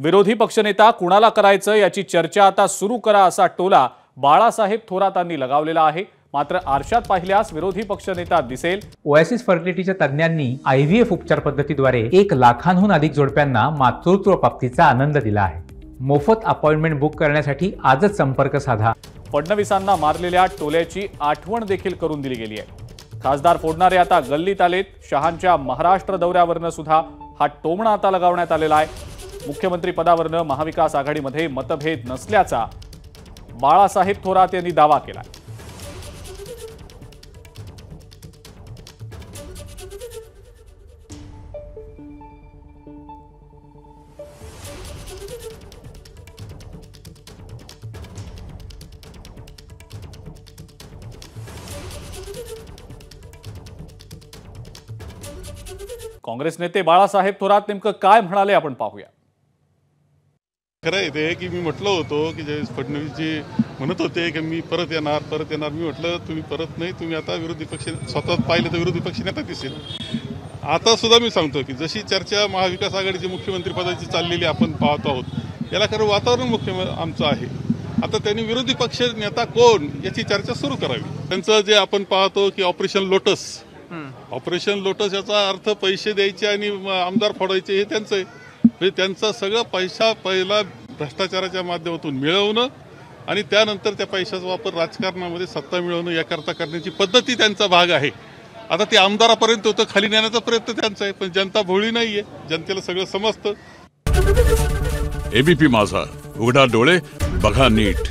विरोधी पक्षनेता कुणाला करायचं याची चर्चा आता सुरू करा असा टोला बाळासाहेब थोरातांनी लगावलेला आहे। मात्र आरशात पाहिल्यास विरोधी पक्षनेता दिसेल। ओएसिस फर्टिलिटीच्या तज्ञांनी IVF उपचार पद्धतीद्वारे 1 लाखांहून अधिक जोडप्यांना मातृत्व प्राप्तीचा आनंद दिला आहे। मोफत अपॉइंटमेंट बुक करण्यासाठी आजच संपर्क साधा। फडणवीसांना मारलेल्या टोल्याची आठवण देखील करून दिली गेली आहे। खासदार फोडणारे आता गल्लीत आलेत। शहांच्या महाराष्ट्र दौऱ्यावरनं सुद्धा हा टोमणा आता लगावण्यात आलेला आहे। मुख्यमंत्री पदावरनं महाविकास आघाडीमध्ये मतभेद नसल्याचा बाळासाहेब थोरात यांनी दावा केला। काँग्रेस नेते बाळासाहेब थोरात नेमकं काय म्हणाले आपण पाहूया। खरं आहे ते की मी म्हटलं होतो की जे फडणवीसजी म्हणत होते की मी परत येणार मी म्हटलं तुम्ही परत नाही, तुम्ही आता विरोधी पक्ष स्वतः पाहिलं तर विरोधी पक्ष नेता दिसेल। आता सुद्धा मी सांगतो की जशी चर्चा महाविकास आघाडीची मुख्यमंत्री पदाची चाललेली आपण पाहत आहोत, याला खरं वातावरण आमचं आहे। आता त्यांनी विरोधी पक्ष नेता कोण याची चर्चा सुरू करावी। त्यांचं जे आपण पाहतो की ऑपरेशन लोटस याचा अर्थ पैसे द्यायचे आणि आमदार फोडायचे हे त्यांचं आहे। म्हणजे त्यांचा सगळं पैसा पहिला भ्रष्टाचाराच्या माध्यमातून मिळवणं आणि त्यानंतर त्या पैशाचा वापर राजकारणामध्ये सत्ता मिळवणं याकरता करण्याची पद्धती त्यांचा भाग आहे। आता ते आमदारापर्यंत होतं, खाली नेण्याचा प्रयत्न त्यांचा आहे, पण जनता भोळी नाहीये, जनतेला सगळं समजतं। ABP माझा, उघडा डोळे बघा नीट।